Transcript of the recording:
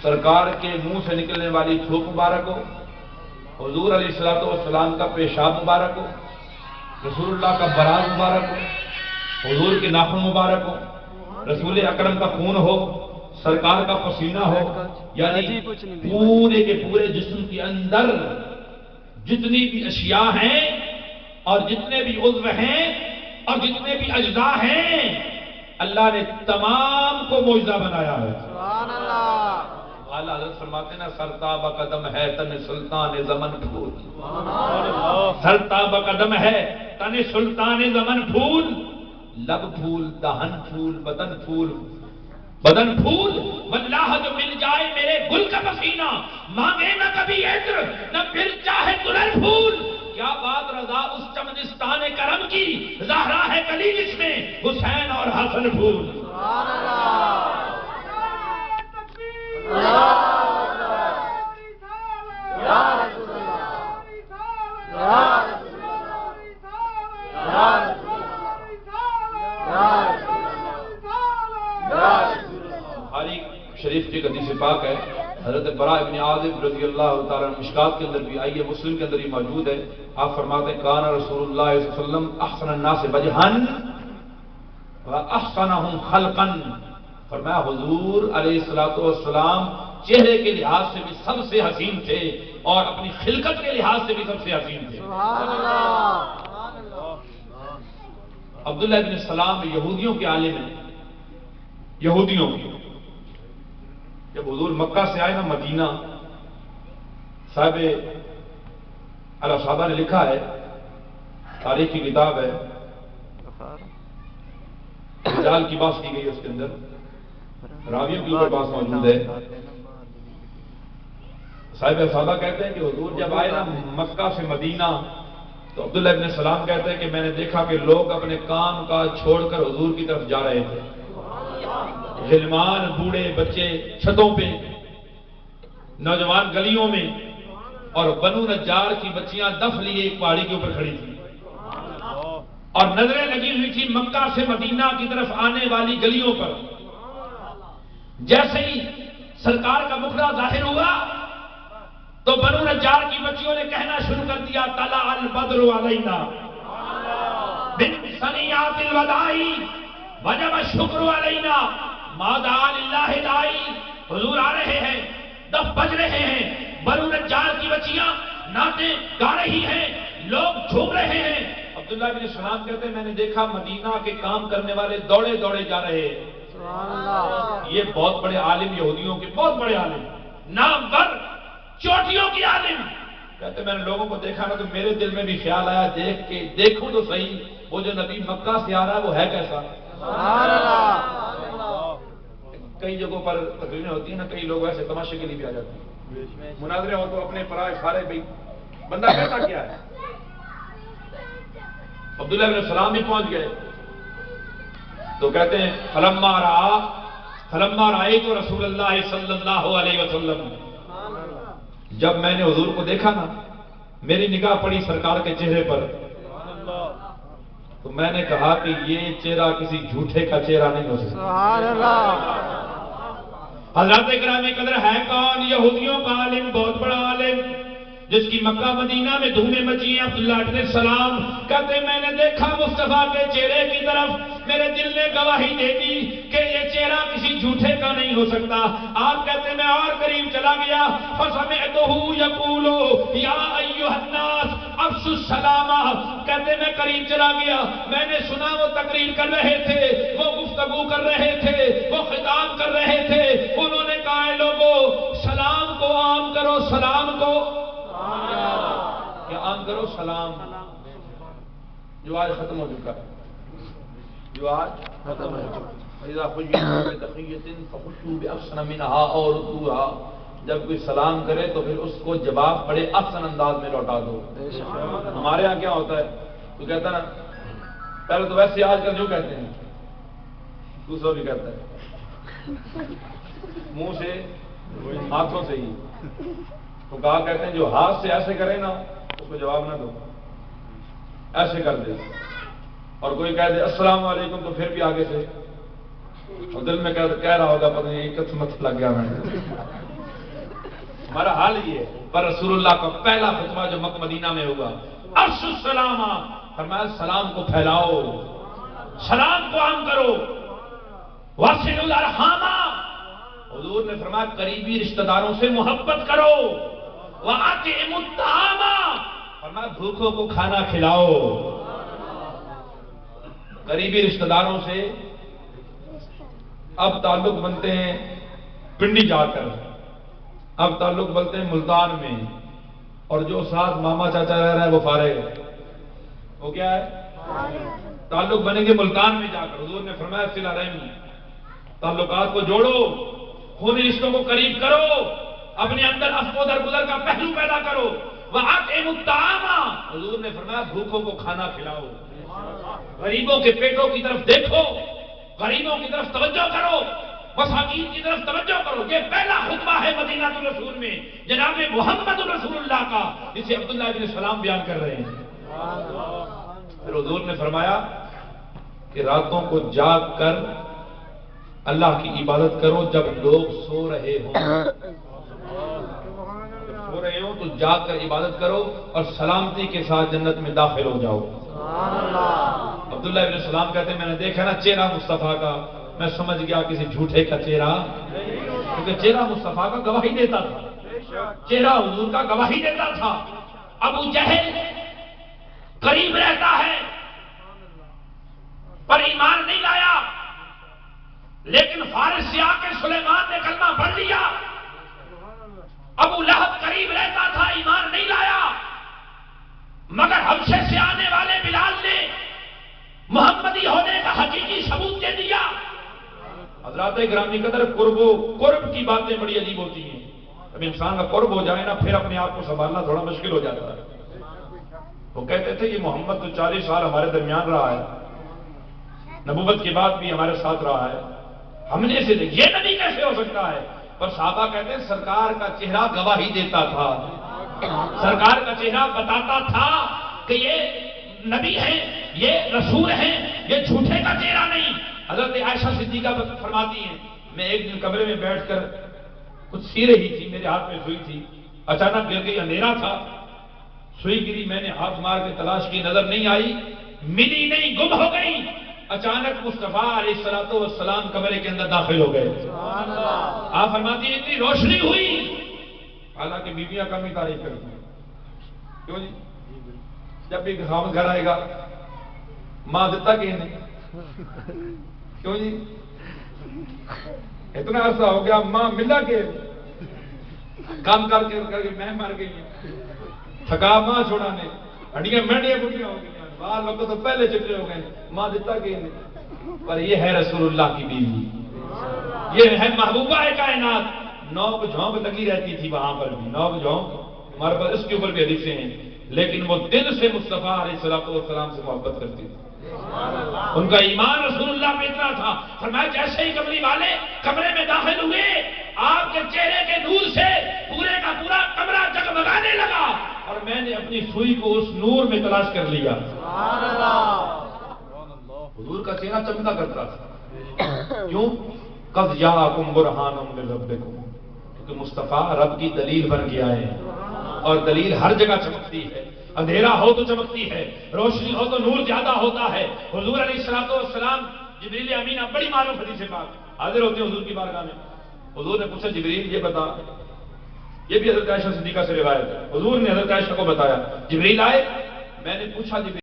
سرکار کے منہ سے نکلنے والی تھوک مبارک ہو، حضور علیہ الصلوۃ والسلام کا پیشاب مبارک ہو، رسول اللہ کا براز مبارک ہو، حضور کے ناخن مبارک ہو، رسول اکرم کا خون ہو، سرکار کا پسینہ ہو، یعنی پورے کے پورے جسم کے اندر جتنی بھی اشیاء ہیں اور جتنے بھی عضو ہیں اور جتنے بھی اجزاء ہیں، اللہ نے تمام کو معجزہ بنایا ہے۔ سبحان اللہ۔ اعلیٰ حضرت فرماتے ہیں نا، سرتاب قدم ہے تن سلطان زمن پھول، سرتاب قدم ہے تن سلطان زمن پھول، لب پھول، دہن پھول، بدن پھول، بدن پھول، واللہ جو مل جائے میرے گل کا پسینہ، مانگے نہ کبھی عطر نہ پھر چاہے گلر پھول۔ کیا بات رضا اس چمنستان کرم کی، زہرا ہے کلی جس میں حسین اور حسن پھول۔ سبحان اللہ۔ بخاری شریف کی حدیث پاک ہے، حضرت براء ابن عازب رضی اللہ تعالیٰ عنہ، مشکات کے اندر بھی آئی ہے، مسلم کے اندر ہی موجود ہے۔ آپ فرماتے ہیں کان رسول اللہ صلی اللہ علیہ وسلم احسن الناس وجہن واحسنہم خلقا، فرمایا حضور علیہ الصلوۃ والسلام چہرے کے لحاظ سے بھی سب سے حسین تھے اور اپنی خلقت کے لحاظ سے بھی سب سے حسین تھے۔ سبحان اللہ۔ عبداللہ ابن سلام یہودیوں کے عالم ہیں، یہودیوں کے۔ جب حضور مکہ سے آئے نا مدینہ، صاحب الصحابہ نے لکھا ہے، تاریخ کی کتاب ہے، رجال کی بات کی گئی اس کے اندر، راویوں کی اوپر بات موجود ہے۔ صاحب الصحابہ کہتے ہیں کہ حضور جب آئے نا مکہ سے مدینہ تو عبداللہ ابن سلام کہتے ہیں کہ میں نے دیکھا کہ لوگ اپنے کام کاج چھوڑ کر حضور کی طرف جا رہے تھے، غلمان، بوڑھے، بچے چھتوں پہ، نوجوان گلیوں میں، اور بنو نجار کی بچیاں دف لیے ایک پہاڑی کے اوپر کھڑی تھی اور نظریں لگی ہوئی تھی مکہ سے مدینہ کی طرف آنے والی گلیوں پر۔ جیسے ہی سرکار کا مکھڑا ظاہر ہوا تو بنو نجار کی بچیوں نے کہنا شروع کر دیا، طلع البدر علینا من ثنیات الوداع وجب الشکر علینا ما دعا للہ داعی۔ حضور آ رہے ہیں، دف بج رہے ہیں، بنو نجار کی بچیاں نعتیں گا رہی ہیں، لوگ جھوم رہے ہیں۔ عبداللہ بن سلام کہتے ہیں میں نے دیکھا مدینہ کے کام کرنے والے دوڑے دوڑے جا رہے ہیں۔ سبحان اللہ۔ یہ بہت بڑے عالم، یہودیوں کے بہت بڑے عالم، نامور چوٹیوں کی عالم، کہتے میں نے لوگوں کو دیکھا نا تو میرے دل میں بھی خیال آیا، دیکھ کے دیکھوں تو صحیح وہ جو نبی مکہ سے آ رہا ہے وہ ہے کیسا۔ سبحان اللہ۔ کئی جگہوں پر تقریریں ہوتی ہیں نا، کئی لوگ ایسے تماشے کے لیے بھی آ جاتے ہیں، مناظرے ہو تو اپنے پرائے سارے بھائی بندہ کہتا کیا ہے۔ عبداللہ بن سلام بھی پہنچ گئے تو کہتے ہیں فلما رأیت رسول اللہ صلی اللہ علیہ وسلم، جب میں نے حضور کو دیکھا نا، میری نگاہ پڑی سرکار کے چہرے پر، تو میں نے کہا کہ یہ چہرہ کسی جھوٹے کا چہرہ نہیں ہو سکتا۔ سبحان اللہ۔ حضرات کرام قدر ہے کون؟ یہودیوں کا عالم، بہت بڑا عالم، جس کی مکہ مدینہ میں دھومیں مچی ہیں۔ عبداللہ بن سلام کہتے میں نے دیکھا مصطفیٰ کے چہرے کی طرف، میرے دل نے گواہی دے دی کہ یہ چہرہ کسی جھوٹے کا نہیں ہو سکتا۔ آپ کہتے میں اور قریب چلا گیا، فَسَمِعْتُهُ يَقُولُ يَا أَيُّهَا النَّاسُ أَفْشُوا السَّلَامَ، کہتے میں قریب چلا گیا، میں نے سنا وہ تقریر کر رہے تھے، وہ گفتگو کر رہے تھے، وہ خطاب کر رہے تھے، انہوں نے کہا اے لوگو سلام کو عام کرو، سلام کو کہ عام کرو سلام، جو آج ختم ہو چکا ہے، جو آج ختم ہو چکا ہے۔ فَإِذَا حُيِّيتُم بِتَحِيَّةٍ فَحُيُّوا بِأَحْسَنَ مِنْهَا أَوْ رُدُّوهَا، جب کوئی سلام کرے تو پھر اس کو جواب بڑے احسن انداز میں لوٹا دو۔ ہمارے ہاں کیا ہوتا ہے، تو کہتا نا پہلے تو ویسے آج کل جو کہتے ہیں دوسرا بھی کہتا ہے، منہ سے ہاتھوں سے ہی، تو کہا کہتے ہیں جو ہاتھ سے ایسے کرے نا اس کو جواب نہ دو، ایسے کر دے، اور کوئی کہہ دے السلام علیکم تو پھر بھی آگے سے، اور دل میں کہہ رہا ہوگا پتہ نہیں قسمت لگ گیا میں، ہمارا حال یہ ہے. پر رسول اللہ کا پہلا خطبہ جو مکہ مدینہ میں ہوگا، افشوا السلام، فرمایا سلام کو پھیلاؤ، سلام کو عام کرو، واصلوا الارحام، حضور نے فرمایا قریبی رشتہ داروں سے محبت کرو، وَأَطْعِمُوا الطَّعَامَ، فرمایا بھوکوں کو کھانا کھلاؤ. قریبی رشتہ داروں سے اب تعلق بنتے ہیں پنڈی جا کر، اب تعلق بنتے ہیں ملتان میں، اور جو ساتھ ماما چاچا رہ رہا ہے وہ فارغ ہے. وہ کیا ہے؟ تعلق بنیں گے ملتان میں جا کر. حضور نے فرمایا صلہ رحمی، تعلقات کو جوڑو، خونی رشتوں کو قریب کرو، اپنے اندر عفو و درگزر کا پہلو پیدا کرو. وَأَطْعِمُوا الطَّعَامَ، حضور نے فرمایا بھوکوں کو کھانا کھلاؤ، غریبوں کے پیٹوں کی طرف دیکھو، غریبوں کی طرف توجہ کرو، مساکین کی طرف توجہ کرو. یہ پہلا خطبہ ہے مدینہ الرسول میں جناب محمد رسول اللہ کا، جسے عبداللہ بن سلام بیان کر رہے ہیں. پھر حضور نے فرمایا کہ راتوں کو جاگ کر اللہ کی عبادت کرو جب لوگ سو رہے ہوں، سو رہے ہوں تو جاگ کر عبادت کرو اور سلامتی کے ساتھ جنت میں داخل ہو جاؤ. عبداللہ ابن سلام کہتے ہیں میں نے دیکھا نا چہرہ مصطفیٰ کا، میں سمجھ گیا کسی جھوٹے کا چہرہ، کیونکہ چہرہ مصطفیٰ کا گواہی دیتا تھا، چہرہ حضور کا گواہی دیتا تھا. ابو جہل قریب رہتا ہے پر ایمان نہیں لایا، لیکن فارس سے آ کے سلیمان نے کلمہ پڑھ لیا. ابو لہب قریب رہتا تھا، ایمان نہیں لایا، مگر حبشے سے آنے والے بلال نے محمدی ہونے کا حقیقی ثبوت دے دیا. حضرات گرامی قدر، قرب کی باتیں بڑی عجیب ہوتی ہیں. اب انسان کا قرب ہو جائے نا، پھر اپنے آپ کو سنبھالنا تھوڑا مشکل ہو جاتا ہے. وہ کہتے تھے یہ محمد تو 40 سال ہمارے درمیان رہا ہے، نبوت کے بعد بھی ہمارے ساتھ رہا ہے، ہم نے اسے دیکھ یہ نبی کیسے ہو سکتا ہے؟ پر صحابہ کہتے ہیں سرکار کا چہرہ گواہی دیتا تھا، سرکار کا چہرہ بتاتا تھا کہ یہ نبی ہیں، یہ رسول ہیں، یہ جھوٹے کا چہرہ نہیں. حضرت عائشہ صدیقہ فرماتی ہیں میں ایک دن کمرے میں بیٹھ کر کچھ سی رہی تھی، میرے ہاتھ میں سوئی تھی، اچانک گر گئی، اندھیرا تھا، سوئی گری، میں نے ہاتھ مار کے تلاش کی، نظر نہیں آئی، ملی نہیں، گم ہو گئی. اچانک مصطفیٰ علیہ السلام کمرے کے اندر داخل ہو گئے. آپ فرماتی ہیں اتنی روشنی ہوئی، حالانکہ بیویاں کم ہی تعریف کرتی ہیں. کیوں جی؟ جب بھی خامد گھر آئے گا ماں دیتا کہ نہیں، کیوں جی؟ اتنا عرصہ ہو گیا ماں ملا کے کام کر کے میں مر گئی ہوں، تھکا ماں چھوڑانے، ہڈیاں مینڈیاں بڑھیاں ہو گئی، بال وقت تو پہلے چٹے ہو گئے، ماں دیتا کہ نہیں. پر یہ ہے رسول اللہ کی بیوی، یہ ہے محبوبہ کائنات. نوک جھونک لگی رہتی تھی وہاں پر بھی، نوک جھونک ہمارے پاس اس کے اوپر بھی حدیثیں ہیں، لیکن وہ دل سے مصطفیٰ علیہ السلام سے محبت کرتی تھی. ان کا ایمان رسول اللہ پہ اتنا تھا. فرمایا جیسے ہی کملی والے کمرے میں داخل ہوئے، آپ کے چہرے کے نور سے پورے کا پورا کمرہ جگمگانے لگا، اور میں نے اپنی سوئی کو اس نور میں تلاش کر لیا. حضور کا چہرہ چمکا کرتا تھا. کیوں؟ قد جاءکم برہان من ربکم، کیونکہ مصطفیٰ رب کی دلیل بن گیا ہے، اور دلیل ہر جگہ چمکتی ہے. اندھیرا ہو تو چمکتی ہے، روشنی ہو تو نور زیادہ ہوتا ہے. حضور علیہ السلام جبریل امین اب بڑی معروف حدیث پاک حاضر ہوتے ہیں حضور کی بارگاہ میں. حضور نے پوچھا جبریل یہ بتا، یہ بھی حضرت عائشہ صدیقہ سے روایت ہے، حضور نے حضرت عائشہ کو بتایا، جبریل آئے، میں نے پوچھا جبریل